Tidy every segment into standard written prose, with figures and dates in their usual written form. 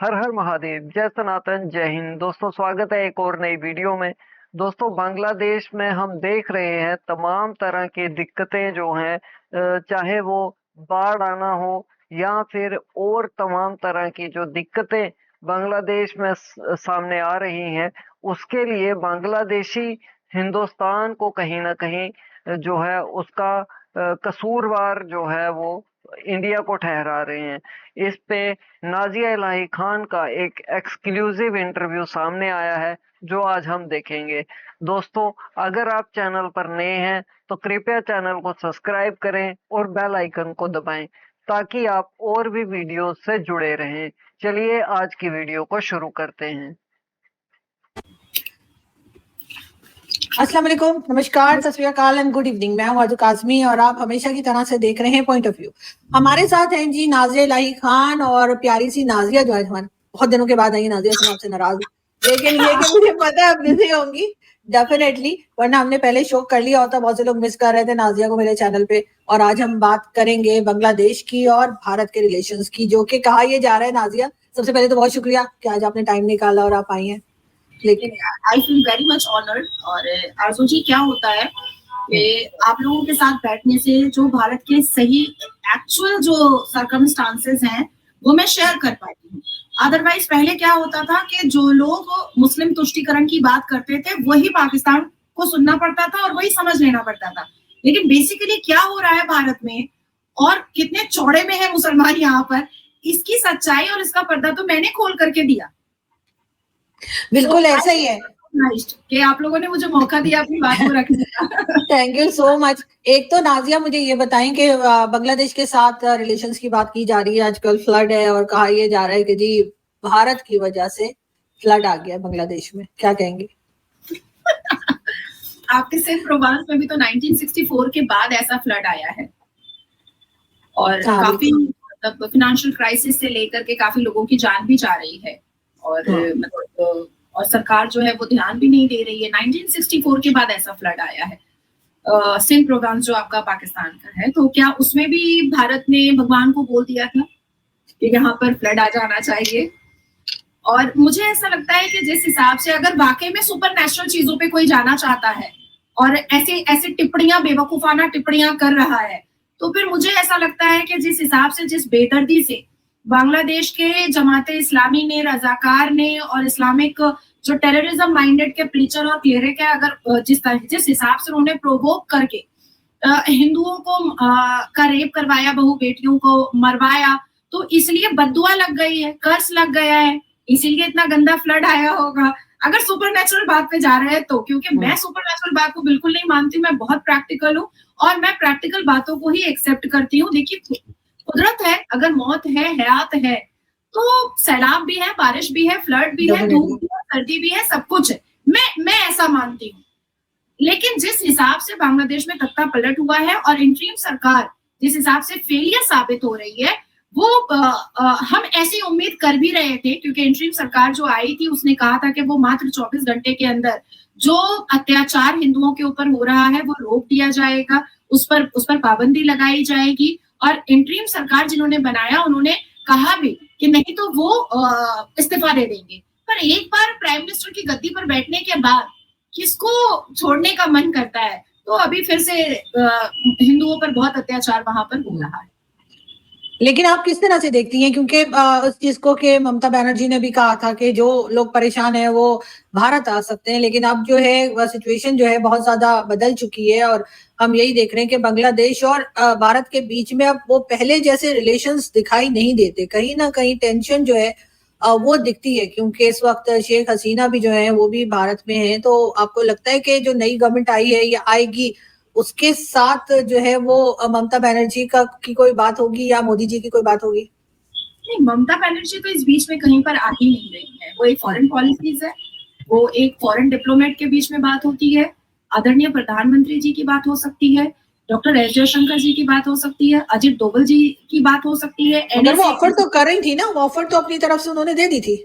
हर हर महादेव, जय सनातन, जय हिंद। दोस्तों, स्वागत है एक और नई वीडियो में। दोस्तों, बांग्लादेश में हम देख रहे हैं तमाम तरह की दिक्कतें जो हैं, चाहे वो बाढ़ आना हो या फिर और तमाम तरह की जो दिक्कतें बांग्लादेश में सामने आ रही हैं, उसके लिए बांग्लादेशी हिंदुस्तान को कहीं ना कहीं जो है उसका कसूरवार जो है वो इंडिया को ठहरा रहे हैं। इस पे नाजिया इलाही खान का एक एक्सक्लूसिव इंटरव्यू सामने आया है, जो आज हम देखेंगे। दोस्तों, अगर आप चैनल पर नए हैं तो कृपया चैनल को सब्सक्राइब करें और बेल आइकन को दबाएं, ताकि आप और भी वीडियो से जुड़े रहें। चलिए आज की वीडियो को शुरू करते हैं। अस्सलाम वालेकुम, नमस्कार, सत श्री अकाल एंड गुड इवनिंग। मैं हूं अर्जु काज़मी और आप हमेशा की तरह से देख रहे हैं पॉइंट ऑफ व्यू। हमारे साथ हैं जी नाजिया इलाही खान और प्यारी सी नाजिया जो है हमारे बहुत दिनों के बाद आई। नाजिया से आपसे नाराज हूं, लेकिन ये कि मुझे पता है आप बिजी होंगी डेफिनेटली, वरना हमने पहले शो कर लिया होता। बहुत से लोग मिस कर रहे थे नाजिया को मेरे चैनल पे। और आज हम बात करेंगे बांग्लादेश की और भारत के रिलेशंस की, जो कि कहा यह जा रहा है। नाजिया, सबसे पहले तो बहुत शुक्रिया कि आज आपने टाइम निकाला और आप आई हैं। लेकिन I feel very much honoured. और आरजू जी, क्या होता है कि आप लोगों के साथ बैठने से जो भारत के सही एक्चुअल जो सर्कमस्टांसेस हैं वो मैं शेयर कर पाती हूँ। अदरवाइज पहले क्या होता था कि जो लोग मुस्लिम तुष्टीकरण की बात करते थे वही पाकिस्तान को सुनना पड़ता था और वही समझ लेना पड़ता था। लेकिन बेसिकली क्या हो रहा है भारत में और कितने चौड़े में है मुसलमान यहाँ पर, इसकी सच्चाई और इसका पर्दा तो मैंने खोल करके दिया। बिल्कुल ऐसा ही है कि आप लोगों ने मुझे मौका दिया अपनी बात को रखने का। Thank you so much. एक तो नाजिया, मुझे ये बताएं कि बांग्लादेश के साथ रिलेशंस की बात की जा रही है, आजकल फ्लड है और कहा यह जा रहा है कि जी भारत की वजह से फ्लड आ गया बांग्लादेश में, क्या कहेंगे? आपके सिर्फ प्रोवांस में भी तो 1964 के बाद ऐसा फ्लड आया है और काफी मतलब फाइनेंशियल क्राइसिस से लेकर के काफी लोगों की जान भी जा रही है और मतलब और सरकार जो है वो ध्यान भी नहीं दे रही है। 1964 के बाद ऐसा फ्लड आया है। सिंध प्रोविंस जो आपका पाकिस्तान का है, तो क्या उसमें भी भारत ने भगवान को बोल दिया था कि यहाँ पर फ्लड आ जाना चाहिए? और मुझे ऐसा लगता है कि जिस हिसाब से अगर वाकई में सुपर नेचुरल चीजों पे कोई जाना चाहता है और ऐसे ऐसे टिप्पणियां, बेवकूफाना टिप्पणियां कर रहा है, तो फिर मुझे ऐसा लगता है कि जिस हिसाब से, जिस बेदर्दी से बांग्लादेश के जमाते इस्लामी ने, रजाकार ने और इस्लामिक जो टेररिज्म माइंडेड के प्रीचर और क्लेरिक है, अगर जिस हिसाब से उन्होंने प्रोवोक करके हिंदुओं को का रेप करवाया, बहु बेटियों को मरवाया, तो इसलिए बद्दुआ लग गई है, कर्स लग गया है, इसीलिए इतना गंदा फ्लड आया होगा। अगर सुपरनेचुरल बात पे जा रहे हैं तो, क्योंकि मैं सुपरनेचुरल बात को बिल्कुल नहीं मानती हूँ, मैं बहुत प्रैक्टिकल हूँ और मैं प्रैक्टिकल बातों को ही एक्सेप्ट करती हूँ। देखिए, कुदरत है, अगर मौत है, हयात है, तो सैलाब भी है, बारिश भी है, फ्लड भी है, धूप भी है, सर्दी भी है, सब कुछ है। मैं ऐसा मानती हूँ। लेकिन जिस हिसाब से बांग्लादेश में तख्ता पलट हुआ है और इंटरिम सरकार जिस हिसाब से फेलियर साबित हो रही है, वो हम ऐसी उम्मीद कर भी रहे थे, क्योंकि इंटरिम सरकार जो आई थी उसने कहा था कि वो मात्र 24 घंटे के अंदर जो अत्याचार हिंदुओं के ऊपर हो रहा है वो रोक दिया जाएगा, उस पर पाबंदी लगाई जाएगी। और इंटरिम सरकार जिन्होंने बनाया उन्होंने कहा भी कि नहीं तो वो इस्तीफा दे देंगे। पर एक बार प्राइम मिनिस्टर की गद्दी पर बैठने के बाद किसको छोड़ने का मन करता है? तो अभी फिर से हिंदुओं पर बहुत अत्याचार वहां पर हो रहा है। लेकिन आप किस तरह से देखती हैं, क्योंकि उस चीज को कि ममता बनर्जी ने भी कहा था कि जो लोग परेशान है वो भारत आ सकते हैं, लेकिन अब जो है वह सिचुएशन जो है बहुत ज्यादा बदल चुकी है और हम यही देख रहे हैं कि बांग्लादेश और भारत के बीच में अब वो पहले जैसे रिलेशंस दिखाई नहीं देते। कहीं ना कहीं टेंशन जो है वो दिखती है, क्योंकि इस वक्त शेख हसीना भी जो है वो भी भारत में है। तो आपको लगता है कि जो नई गवर्नमेंट आई है या आएगी, उसके साथ जो है वो ममता बनर्जी का की कोई बात होगी या मोदी जी की कोई बात होगी? नहीं, ममता बनर्जी तो इस बीच में कहीं पर आ ही नहीं रही है। वो एक फॉरेन पॉलिसीज है, वो एक फॉरेन डिप्लोमेट के बीच में बात होती है, आदरणीय प्रधानमंत्री जी की बात हो सकती है, डॉक्टर एस जयशंकर जी की बात हो सकती है, अजित डोभाल जी की बात हो सकती है। अगर वो ऑफर तो कर रही थी ना, वो ऑफर तो अपनी तरफ से उन्होंने दे दी थी।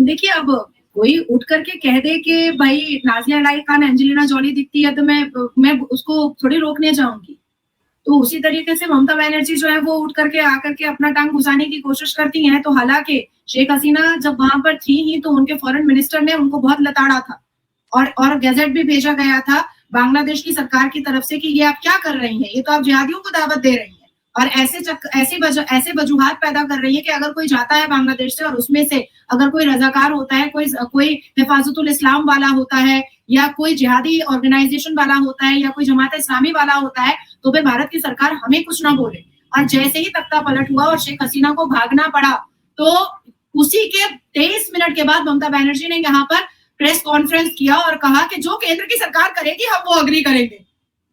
देखिए, अब कोई उठ करके कह दे कि भाई नाजिया इलाही खान एंजेलिना जॉली दिखती है तो मैं उसको थोड़ी रोकने जाऊंगी। तो उसी तरीके से ममता बनर्जी जो है वो उठ करके आकर के अपना टांग घुसाने की कोशिश करती हैं। तो हालांकि शेख हसीना जब वहां पर थी ही तो उनके फॉरेन मिनिस्टर ने उनको बहुत लताड़ा था और गैजेट भी भेजा गया था बांग्लादेश की सरकार की तरफ से कि ये आप क्या कर रही हैं, ये तो आप जिहादियों को दावत दे रही हैं और ऐसे वजूहात पैदा कर रही है कि अगर कोई जाता है बांग्लादेश से और उसमें से अगर कोई रजाकार होता है, कोई हिफाजतुल इस्लाम वाला होता है या कोई जिहादी ऑर्गेनाइजेशन वाला होता है या कोई जमात इस्लामी वाला होता है, तो फिर भारत की सरकार हमें कुछ ना बोले। और जैसे ही तख्ता पलट हुआ और शेख हसीना को भागना पड़ा, तो उसी के 23 मिनट के बाद ममता बनर्जी ने यहाँ पर प्रेस कॉन्फ्रेंस किया और कहा कि जो केंद्र की सरकार करेगी हम वो अग्री करेंगे,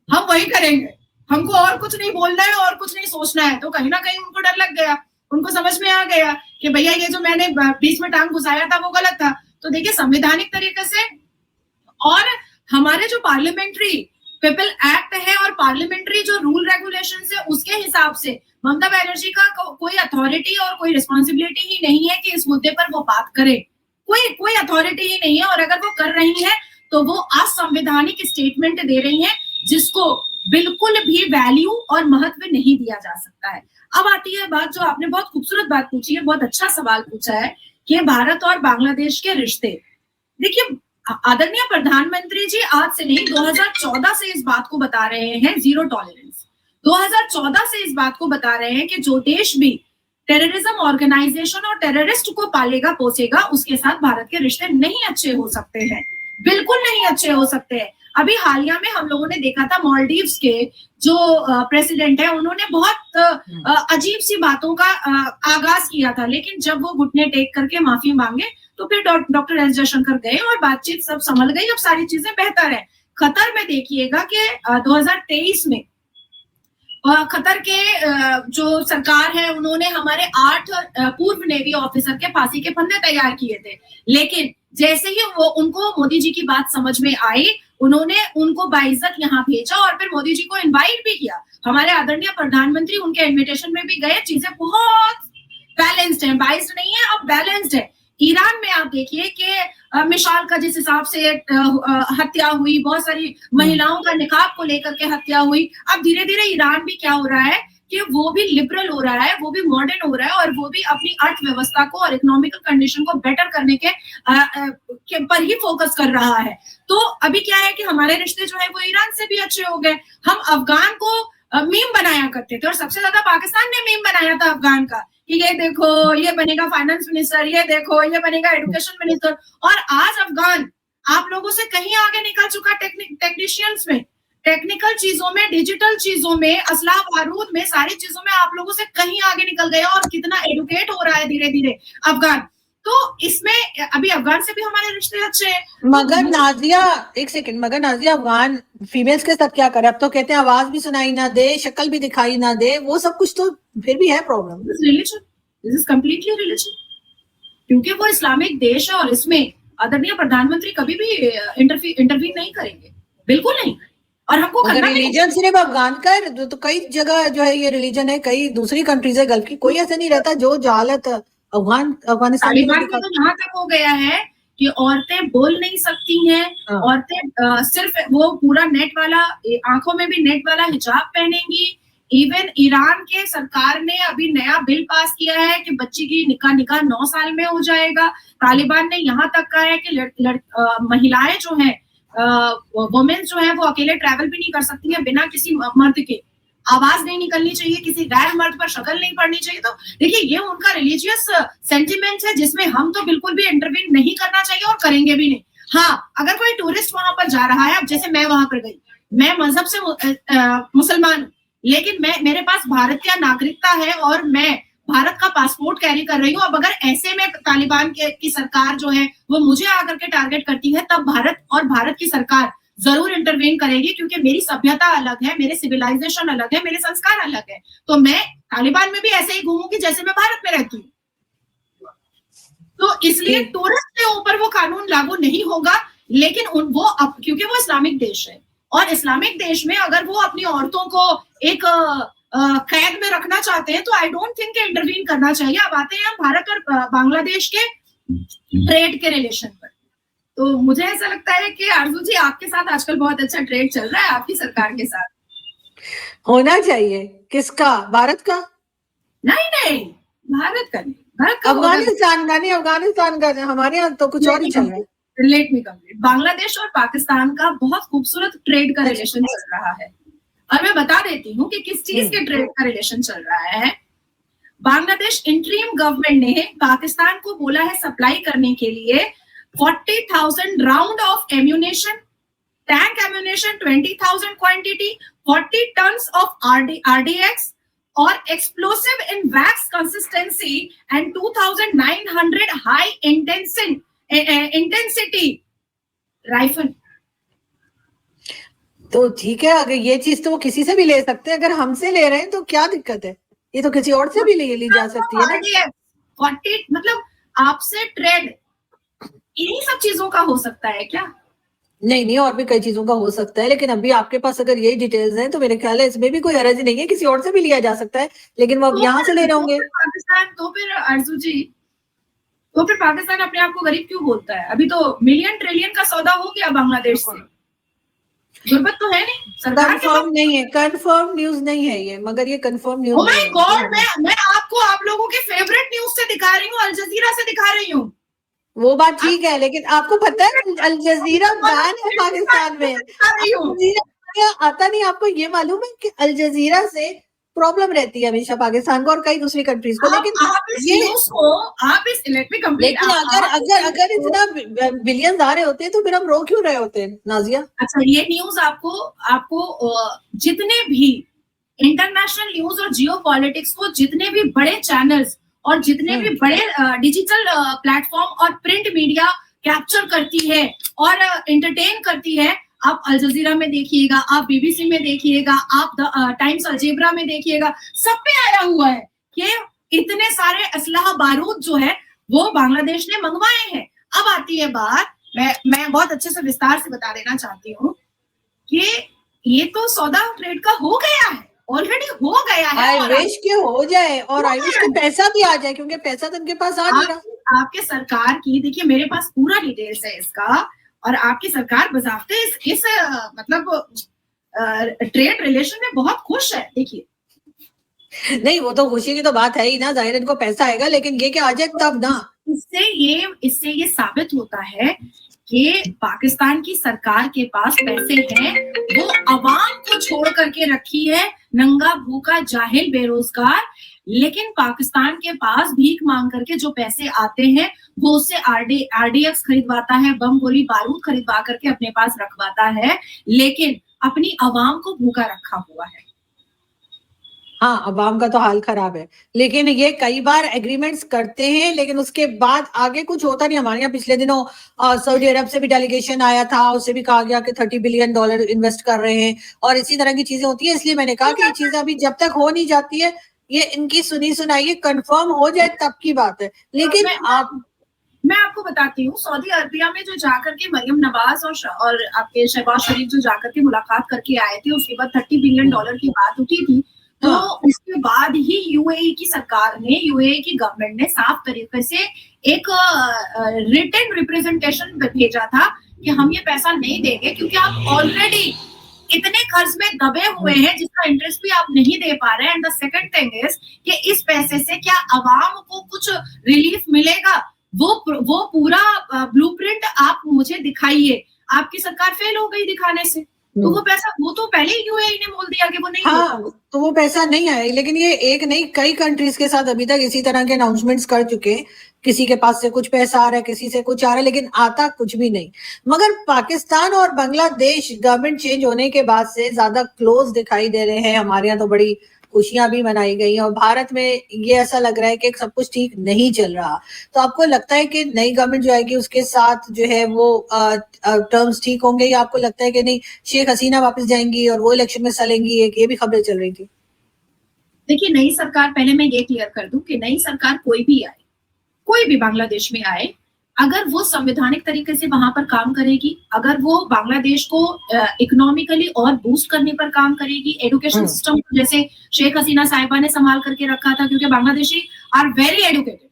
हम वही करेंगे, हमको और कुछ नहीं बोलना है और कुछ नहीं सोचना है। तो कहीं ना कहीं उनको डर लग गया, उनको समझ में आ गया कि भैया ये जो मैंने बीच में टांग घुसाया था वो गलत था। तो देखिए संवैधानिक तरीके से और हमारे जो पार्लियामेंट्री पीपल एक्ट है और पार्लियामेंट्री जो रूल रेगुलेशन है उसके हिसाब से ममता बनर्जी का कोई अथॉरिटी और कोई रिस्पॉन्सिबिलिटी ही नहीं है कि इस मुद्दे पर वो बात करे, कोई अथॉरिटी ही नहीं है। और अगर वो कर रही है तो वो असंवैधानिक स्टेटमेंट दे रही है जिसको बिल्कुल भी वैल्यू और महत्व नहीं दिया जा सकता है। अब आती है बात जो आपने बहुत खूबसूरत बात पूछी है, बहुत अच्छा सवाल पूछा है कि भारत और बांग्लादेश के रिश्ते। देखिए आदरणीय प्रधानमंत्री जी आज से नहीं 2014 से इस बात को बता रहे हैं, जीरो टॉलरेंस। 2014 से इस बात को बता रहे हैं कि जो देश भी टेररिज्म ऑर्गेनाइजेशन और टेररिस्ट को पालेगा पोसेगा उसके साथ भारत के रिश्ते नहीं अच्छे हो सकते हैं, बिल्कुल नहीं अच्छे हो सकते हैं। अभी हालिया में हम लोगों ने देखा था मालदीव्स के जो प्रेसिडेंट है उन्होंने बहुत अजीब सी बातों का आगाज किया था, लेकिन जब वो घुटने टेक करके माफी मांगे तो फिर डॉक्टर एस जयशंकर गए और बातचीत सब संभल गई, अब सारी चीजें बेहतर है। कतर में देखिएगा कि 2023 में कतर के जो सरकार है उन्होंने हमारे 8 पूर्व नेवी ऑफिसर के फांसी के फंदे तैयार किए थे, लेकिन जैसे ही वो उनको मोदी जी की बात समझ में आई उन्होंने उनको बाइज्जत यहाँ भेजा और फिर मोदी जी को इनवाइट भी किया। हमारे आदरणीय प्रधानमंत्री उनके इनविटेशन में भी गए। चीजें बहुत बैलेंस्ड है, बाइज्ड नहीं है, अब बैलेंस्ड है। ईरान में आप देखिए कि मिसाल का जिस हिसाब से हत्या हुई, बहुत सारी महिलाओं का निकाब को लेकर के हत्या हुई। अब धीरे धीरे ईरान भी क्या हो रहा है कि वो भी लिबरल हो रहा है, वो भी मॉडर्न हो रहा है और वो भी अपनी अर्थव्यवस्था को और इकोनॉमिकल कंडीशन को बेटर करने के पर ही फोकस कर रहा है। तो अभी क्या है कि हमारे रिश्ते जो है वो ईरान से भी अच्छे हो गए। हम अफगान को मीम बनाया करते थे और सबसे ज्यादा पाकिस्तान ने मीम बनाया था अफगान का कि ये देखो ये बनेगा फाइनेंस मिनिस्टर, ये देखो ये बनेगा एजुकेशन मिनिस्टर। और आज अफगान आप लोगों से कहीं आगे निकल चुका टेक्नीशियंस में, टेक्निकल चीजों में, डिजिटल चीजों में, असलाह बारूद में, सारी चीजों में आप लोगों से कहीं आगे निकल गया और कितना एडुकेट हो रहा है धीरे धीरे अफगान। तो इसमें अभी अफगान से भी हमारे रिश्ते अच्छे हैं। मगर नाजिया एक सेकंड, मगर नाजिया अफगान फीमेल्स के साथ क्या करे? अब तो कहते हैं आवाज भी सुनाई ना दे, शक्ल भी दिखाई ना दे, वो सब कुछ तो फिर भी है problem. Religion, this is completely religion, क्योंकि वो इस्लामिक देश है और इसमें आदरणीय प्रधानमंत्री कभी भी इंटरवीन नहीं करेंगे, बिल्कुल नहीं। और हमको रिलीजन सिर्फ अफगान का है तो कई जगह जो है ये रिलीजन है, कई दूसरी कंट्रीज है गल्फ की, कोई ऐसा नहीं रहता जो जहालत अफगानिस्तान में तो यहाँ तक हो गया है कि औरतें बोल नहीं सकती हैं, औरतें सिर्फ वो पूरा नेट वाला, आंखों में भी नेट वाला हिजाब पहनेंगी। इवन ईरान के सरकार ने अभी नया बिल पास किया है कि बच्ची की निकाह 9 साल में हो जाएगा। तालिबान ने यहाँ तक कहा है कि महिलाएं जो हैं, वुमेन्स जो है वो अकेले ट्रैवल भी नहीं कर सकती हैं बिना किसी मर्द के, आवाज नहीं निकलनी चाहिए, किसी गैर मर्द पर शक्ल नहीं पड़नी चाहिए। तो देखिए ये उनका रिलीजियस सेंटिमेंट है जिसमें हम तो बिल्कुल भी इंटरवीन नहीं करना चाहिए और करेंगे भी नहीं। हाँ, अगर कोई टूरिस्ट वहां पर जा रहा है, अब जैसे मैं वहां पर गई, मैं मजहब से मुसलमान, लेकिन मेरे पास भारतीय नागरिकता है और मैं भारत का पासपोर्ट कैरी कर रही हूँ। अब अगर ऐसे में तालिबान की सरकार जो है वो मुझे आकर के टारगेट करती है, तब भारत की सरकार जरूर इंटरवेन करेगी, क्योंकि मेरी सभ्यता अलग है, मेरे सिविलाइजेशन अलग है, मेरे संस्कार अलग है। तो मैं तालिबान में भी ऐसे ही घूमूंगी जैसे मैं भारत में रहती हूँ। तो इसलिए टूरिस्ट के ऊपर वो कानून लागू नहीं होगा, लेकिन क्योंकि वो इस्लामिक देश है और इस्लामिक देश में अगर वो अपनी औरतों को एक कैद में रखना चाहते हैं तो आई डोंट थिंक इंटरवीन करना चाहिए। अब आते हैं भारत और बांग्लादेश के ट्रेड के रिलेशन पर। तो मुझे ऐसा लगता है कि आरजू जी आपके साथ आजकल बहुत अच्छा ट्रेड चल रहा है, आपकी सरकार के साथ। होना चाहिए। किसका? भारत का? नहीं, भारत का नहीं, भारत का होना अफगानिस्तान का नहीं, अफगानिस्तान का नहीं, हमारे यहाँ तो कुछ और ही चल रहा है। Let me complete. बांग्लादेश और पाकिस्तान का बहुत खूबसूरत ट्रेड का रिलेशन चल रहा है, और मैं बता देती हूँ कि किस चीज के ट्रेड का रिलेशन चल रहा है। बांग्लादेश इंटरिम गवर्नमेंट ने पाकिस्तान को बोला है सप्लाई करने के लिए 40,000 round of ammunition, tank ammunition 20,000 quantity, 40 tons of RDX और explosive in wax consistency and 2,900 high intensity rifle. तो ठीक है, अगर ये चीज तो वो किसी से भी ले सकते हैं, अगर हमसे ले रहे हैं तो क्या दिक्कत है? ये तो किसी और से भी ली जा सकती है ना। 40 मतलब आपसे ट्रेड इन्हीं सब चीजों का हो सकता है क्या? नहीं, और भी कई चीजों का हो सकता है, लेकिन अभी आपके पास अगर यही डिटेल्स हैं तो मेरे ख्याल है इसमें भी कोई हर्ज नहीं है, किसी और से भी लिया जा सकता है, लेकिन वो अब यहाँ से ले रहे होंगे। पाकिस्तान तो फिर अर्जू जी, तो फिर पाकिस्तान अपने आप को गरीब क्यों बोलता है? अभी तो मिलियन ट्रिलियन का सौदा हो गया बांग्लादेश से, गुर्बत तो है नहीं। सरकार कंफर्म नहीं है, कंफर्म न्यूज नहीं है ये, मगर ये कंफर्म न्यूज नहीं है। गॉड, मैं आपको आप लोगों के फेवरेट न्यूज से दिखा रही हूँ, अल जजीरा से दिखा रही हूँ। वो बात ठीक है, लेकिन आपको पता है अल जजीरा बैन है पाकिस्तान में। आता नहीं आपको ये मालूम है कि अल जजीरा से प्रॉब्लम रहती है हमेशा पाकिस्तान को और कई दूसरी कंट्रीज को, लेकिन लेकिन अगर इतना बिलियंस आ रहे होते हैं तो फिर हम रो क्यों रहे होते हैं नाजिया? अच्छा, ये न्यूज आपको जितने भी इंटरनेशनल न्यूज और जियो पॉलिटिक्स को जितने भी बड़े चैनल्स और जितने भी बड़े डिजिटल प्लेटफॉर्म और प्रिंट मीडिया कैप्चर करती है और एंटरटेन करती है, आप अल जजीरा में देखिएगा, आप BBC में देखिएगा, आप टाइम्स अलजेब्रा में देखिएगा, सब पे आया हुआ है कि इतने सारे असलहा बारूद जो है वो बांग्लादेश ने मंगवाए हैं। अब आती है बात, मैं बहुत अच्छे से विस्तार से बता देना चाहती हूँ कि ये तो सौदा ट्रेड का हो गया है, ऑलरेडी हो गया है। आई विश के हो जाए और आई विश के पैसा भी आ जाए, क्योंकि पैसा तो उनके पास आ नहीं रहा। आपके सरकार की, देखिए मेरे पास पूरा डिटेल्स है इसका, और आपकी सरकार बजाफ्ते इस मतलब ट्रेड रिलेशन में बहुत खुश है। देखिए, नहीं वो तो खुशी की तो बात है ही ना, जाहिर इनको पैसा आएगा, लेकिन ये क्या आ जाए तब ना। इससे ये साबित होता है कि पाकिस्तान की सरकार के पास पैसे हैं, वो अवाम को छोड़ करके रखी है नंगा भूखा जाहिल बेरोजगार, लेकिन पाकिस्तान के पास भीख मांग करके जो पैसे आते हैं वो उससे RDX खरीदवाता है, बम गोली बारूद खरीदवा करके अपने पास रखवाता है, लेकिन अपनी अवाम को भूखा रखा हुआ है। हाँ, अवाम का तो हाल खराब है, लेकिन ये कई बार एग्रीमेंट्स करते हैं लेकिन उसके बाद आगे कुछ होता नहीं। हमारे यहाँ पिछले दिनों सऊदी अरब से भी डेलीगेशन आया था, उससे भी कहा गया कि $30 बिलियन इन्वेस्ट कर रहे हैं, और इसी तरह की चीजें होती है। इसलिए मैंने कहा कि ये चीजें अभी जब तक हो नहीं जाती है, ये इनकी सुनी सुनाई कंफर्म हो जाए तब की बात है। लेकिन मैं आपको बताती हूँ, सऊदी अरबिया में जो जाकर के मरियम नवाज और आपके शहबाज शरीफ जो जाकर के मुलाकात करके आए थे, उसके बाद $30 बिलियन की बात उठी थी, तो उसके बाद ही UAE की सरकार ने, UAE की गवर्नमेंट ने साफ तरीके से एक रिटन रिप्रेजेंटेशन भेजा था कि हम ये पैसा नहीं देंगे क्योंकि आप ऑलरेडी इतने कर्ज में दबे हुए हैं जिसका इंटरेस्ट भी आप नहीं दे पा रहे हैं। And the second thing is कि इस पैसे से क्या अवाम को कुछ रिलीफ मिलेगा, वो पूरा ब्लूप्रिंट आप मुझे दिखाइए। आपकी सरकार फेल हो गई दिखाने से, तो वो पैसा, वो तो पहले ही UAE ने बोल दिया कि वो नहीं, हाँ, तो वो पैसा नहीं आया। लेकिन ये एक नहीं, कई कंट्रीज के साथ अभी तक इसी तरह के अनाउंसमेंट्स कर चुके हैं, किसी के पास से कुछ पैसा आ रहा है, किसी से कुछ आ रहा है, लेकिन आता कुछ भी नहीं। मगर पाकिस्तान और बांग्लादेश गवर्नमेंट चेंज होने के बाद से ज्यादा क्लोज दिखाई दे रहे हैं। हमारे यहाँ तो बड़ी खुशियां भी मनाई गई, और भारत में ये ऐसा लग रहा है कि सब कुछ ठीक नहीं चल रहा। तो आपको लगता है कि नई गवर्नमेंट जो आएगी उसके साथ जो है वो टर्म्स ठीक होंगे, या आपको लगता है कि नहीं शेख हसीना वापस जाएंगी और वो इलेक्शन में हिस्सा लेंगी? ये भी खबरें चल रही थी। देखिए, नई सरकार, पहले मैं ये क्लियर कर दूं कि नई सरकार कोई भी आए, कोई भी बांग्लादेश में आए, अगर वो संवैधानिक तरीके से वहां पर काम करेगी, अगर वो बांग्लादेश को इकोनॉमिकली और बूस्ट करने पर काम करेगी, एजुकेशन सिस्टम जैसे शेख हसीना साहिबा ने संभाल करके रखा था, क्योंकि बांग्लादेशी आर वेरी एजुकेटेड।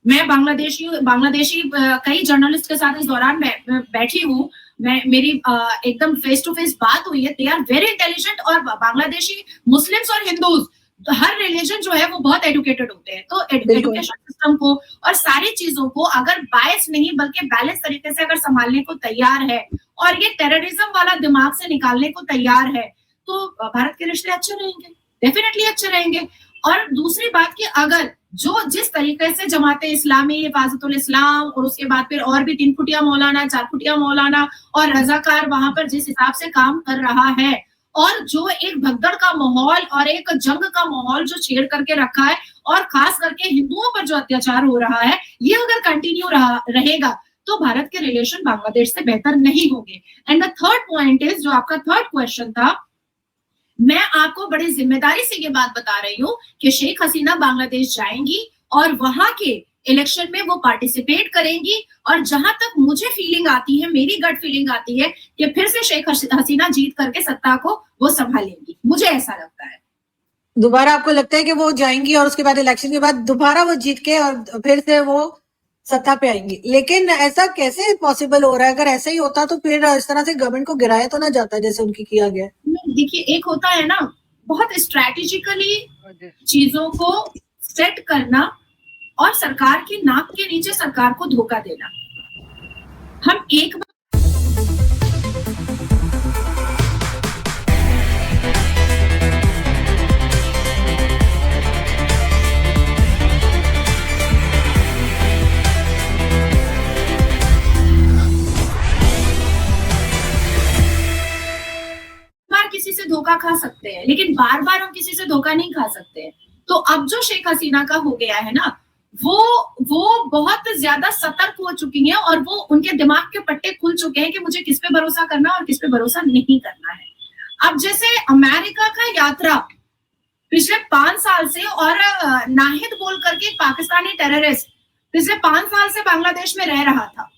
मैं बांग्लादेशी कई जर्नलिस्ट के साथ इस दौरान बैठी हूँ, मेरी एकदम फेस टू फेस बात हुई है, दे आर वेरी इंटेलिजेंट, और बांग्लादेशी मुस्लिम्स और हिंदूज हर रिलीजन जो है वो बहुत एजुकेटेड होते हैं। तो एजुकेशन सिस्टम को और सारी चीजों को अगर बायस नहीं बल्कि बैलेंस तरीके से अगर संभालने को तैयार है और ये टेररिज्म वाला दिमाग से निकालने को तैयार है, तो भारत के रिश्ते अच्छे रहेंगे, डेफिनेटली अच्छे रहेंगे। और दूसरी बात कि अगर जो जिस तरीके से जमाते इस्लामी, हिफाजतुल इस्लाम और उसके बाद फिर और भी 3 फुटिया मौलाना, 4 फुटिया मौलाना और रजाकार वहां पर जिस हिसाब से काम कर रहा है, और जो एक भगदड़ का माहौल और एक जंग का माहौल जो छेड़ करके रखा है, और खास करके हिंदुओं पर जो अत्याचार हो रहा है, ये अगर कंटिन्यू रहेगा तो भारत के रिलेशन बांग्लादेश से बेहतर नहीं होंगे। And the third point is, जो आपका थर्ड क्वेश्चन था, मैं आपको बड़ी जिम्मेदारी से ये बात बता रही हूँ कि शेख हसीना बांग्लादेश जाएंगी और वहां के इलेक्शन में वो पार्टिसिपेट करेंगी, और जहां तक मुझे फीलिंग आती है, मेरी गट फीलिंग आती है कि फिर से शेख हसीना जीत करके सत्ता को वो संभालेंगी, मुझे ऐसा लगता है। दोबारा आपको लगता है कि वो जाएंगी और उसके बाद इलेक्शन के बाद दोबारा वो जीत के और फिर से वो सत्ता पे आएंगी? लेकिन ऐसा कैसे पॉसिबल हो रहा है? अगर ऐसा ही होता तो फिर इस तरह से गवर्नमेंट को गिराया तो ना जाता जैसे उनकी किया गया। देखिए, एक होता है ना बहुत स्ट्रैटेजिकली चीजों को सेट करना और सरकार की नाक के नीचे सरकार को धोखा देना। हम एक बार किसी से धोखा खा सकते हैं, लेकिन बार बार हम किसी से धोखा नहीं खा सकते हैं। तो अब जो शेख हसीना का हो गया है ना, वो बहुत ज्यादा सतर्क हो चुकी हैं और वो उनके दिमाग के पट्टे खुल चुके हैं कि मुझे किस पे भरोसा करना और किस पे भरोसा नहीं करना है। अब जैसे अमेरिका का यात्रा पिछले 5 साल से, और नाहिद बोल करके एक पाकिस्तानी टेररिस्ट पिछले 5 साल से बांग्लादेश में रह रहा था,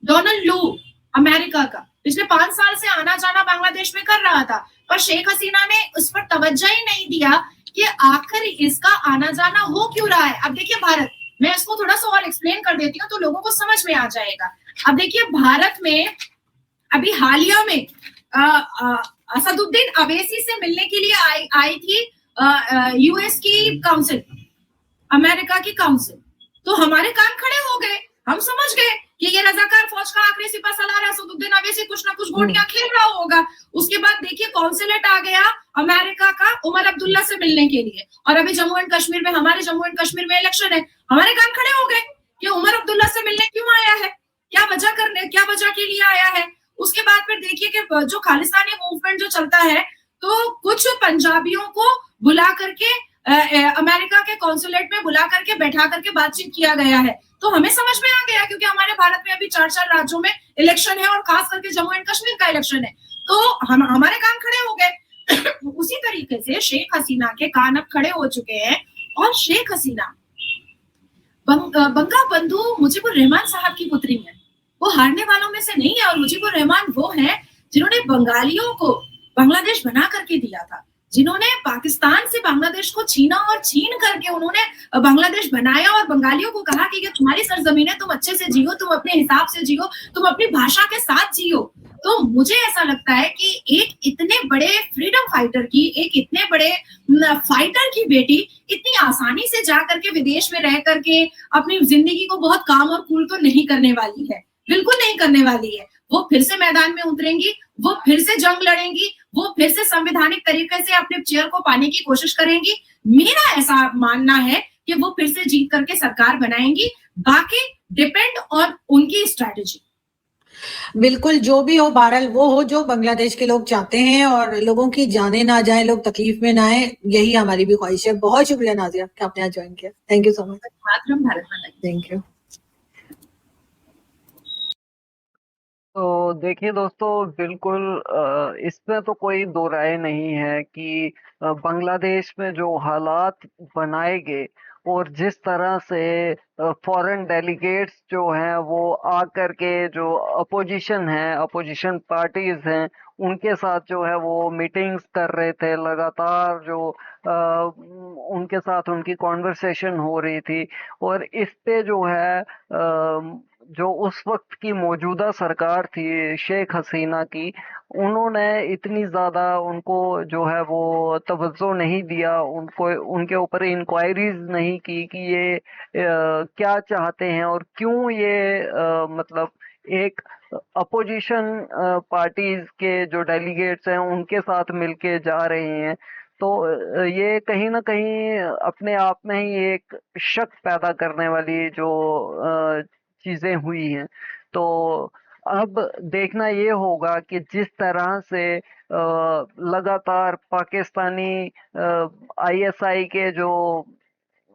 डोनाल्ड लू अमेरिका का, पिछले 5 साल से आना जाना बांग्लादेश में कर रहा था, पर शेख हसीना ने उस पर तवज्जो ही नहीं दिया कि आखिर इसका आना जाना हो क्यों रहा है। अब देखिए भारत, मैं इसको थोड़ा सा और एक्सप्लेन कर देती हूँ तो लोगों को समझ में आ जाएगा। अब देखिए भारत में अभी हालिया में असदुद्दीन अवैसी से मिलने के लिए आई थी यूएस की काउंसिल, अमेरिका की काउंसिल, तो हमारे कान खड़े हो गए, हम समझ गए कि ये रजाकार फौज का आखिरी सिपा सलार असदुद्दीन अवैसी कुछ ना कुछ गोटियां खेल रहा होगा। उसके बाद देखिए कॉन्सुलेट आ गया अमेरिका का उमर अब्दुल्ला से मिलने के लिए, और अभी जम्मू एंड कश्मीर में, हमारे जम्मू एंड कश्मीर में इलेक्शन है, हमारे कान खड़े हो गए कि उमर अब्दुल्ला से मिलने क्यों आया है, क्या वजह के लिए आया है। उसके बाद फिर देखिए कि जो खालिस्तानी मूवमेंट जो चलता है, तो कुछ पंजाबियों को बुला करके अमेरिका के कॉन्सुलेट में बुला करके बैठा करके बातचीत किया गया है। तो हमें समझ में आ गया, क्योंकि हमारे भारत में अभी 4-4 राज्यों में इलेक्शन है और खास करके जम्मू एंड कश्मीर का इलेक्शन है, तो हमारे कान खड़े हो गए। उसी तरीके से शेख हसीना के कान अब खड़े हो चुके हैं, और शेख हसीना बंगा बंधु मुजीबुर रहमान साहब की पुत्री है, वो हारने वालों में से नहीं है। और मुजीबुर रहमान वो है जिन्होंने बंगालियों को बांग्लादेश बना करके दिया था, जिन्होंने पाकिस्तान से बांग्लादेश को छीना और छीन करके उन्होंने बांग्लादेश बनाया और बंगालियों को कहा कि ये तुम्हारी सरजमीन है, तुम अच्छे से जियो, तुम अपने हिसाब से जियो, तुम अपनी भाषा के साथ जियो। तो मुझे ऐसा लगता है कि एक इतने बड़े फ्रीडम फाइटर की, एक इतने बड़े फाइटर की बेटी इतनी आसानी से जा करके विदेश में रह करके अपनी जिंदगी को बहुत काम और कूल तो नहीं करने वाली है, बिल्कुल नहीं करने वाली है। वो फिर से मैदान में उतरेंगी, वो फिर से जंग लड़ेंगी, वो फिर से संवैधानिक तरीके से अपने चेयर को पाने की कोशिश करेंगी। मेरा ऐसा मानना है कि वो फिर से जीत करके सरकार बनाएंगी, बाकी डिपेंड ऑन उनकी स्ट्रैटेजी। बिल्कुल, जो भी हो बहरहाल वो हो जो बांग्लादेश के लोग चाहते हैं, और लोगों की जाने ना जाए, लोग तकलीफ में ना आए, यही हमारी भी ख्वाहिश है। बहुत शुक्रिया नाजिया कि आपने आज ज्वाइन किया। Thank you so much. मातरम भारत माता की। Thank you. तो देखिए दोस्तों, बिल्कुल इसमें तो कोई दो राय नहीं है कि बांग्लादेश में जो हालात बनाए गए और जिस तरह से फॉरेन डेलीगेट्स जो हैं वो आकर के जो अपोजिशन है, अपोजिशन पार्टीज हैं, उनके साथ जो है वो मीटिंग्स कर रहे थे, लगातार जो उनके साथ उनकी कॉन्वर्सेशन हो रही थी, और इस पे जो है जो उस वक्त की मौजूदा सरकार थी शेख हसीना की, उन्होंने इतनी ज़्यादा उनको जो है वो तवज्जो नहीं दिया, उनको उनके ऊपर इंक्वायरीज नहीं की कि ये क्या चाहते हैं और क्यों ये मतलब एक अपोजिशन पार्टीज के जो डेलीगेट्स हैं उनके साथ मिलके जा रहे हैं। तो ये कहीं ना कहीं अपने आप में ही एक शक पैदा करने वाली जो चीजें हुई हैं। तो अब देखना ये होगा कि जिस तरह से लगातार पाकिस्तानी आईएसआई के जो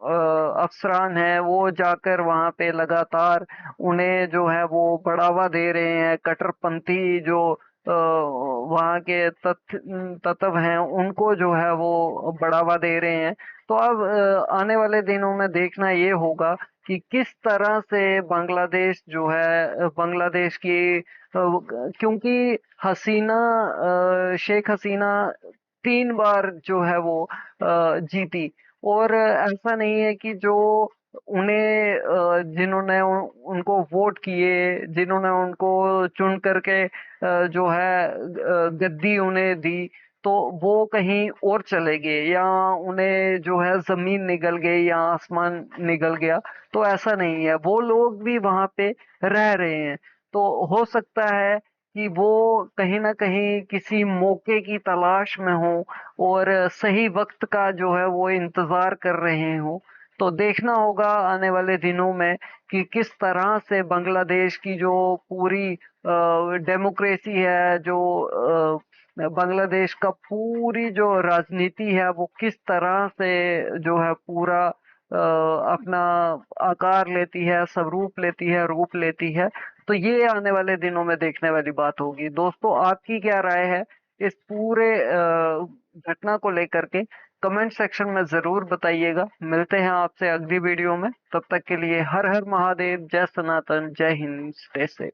अफसरान हैं वो जाकर वहाँ पे लगातार उन्हें जो है वो बढ़ावा दे रहे हैं, कट्टरपंथी जो वहाँ के तत्व हैं उनको जो है वो बढ़ावा दे रहे हैं। तो अब आने वाले दिनों में देखना ये होगा कि किस तरह से बांग्लादेश जो है बांग्लादेश की क्योंकि हसीना शेख हसीना 3 बार जो है वो जीती, और ऐसा नहीं है कि जो उन्हें जिन्होंने उनको वोट किए, जिन्होंने उनको चुन करके जो है गद्दी उन्हें दी, तो वो कहीं और चले गए या उन्हें जो है जमीन निगल गई या आसमान निगल गया। तो ऐसा नहीं है, वो लोग भी वहां पे रह रहे हैं। तो हो सकता है कि वो कहीं ना कहीं किसी मौके की तलाश में हो और सही वक्त का जो है वो इंतजार कर रहे हो। तो देखना होगा आने वाले दिनों में कि किस तरह से बांग्लादेश की जो पूरी डेमोक्रेसी है, जो बांग्लादेश का पूरी जो राजनीति है वो किस तरह से जो है पूरा अपना आकार लेती है, स्वरूप लेती है, रूप लेती है। तो ये आने वाले दिनों में देखने वाली बात होगी। दोस्तों, आपकी क्या राय है इस पूरे घटना को लेकर के? कमेंट सेक्शन में जरूर बताइएगा। मिलते हैं आपसे अगली वीडियो में, तब तक के लिए हर हर महादेव, जय सनातन, जय हिंद, स्टे सेफ।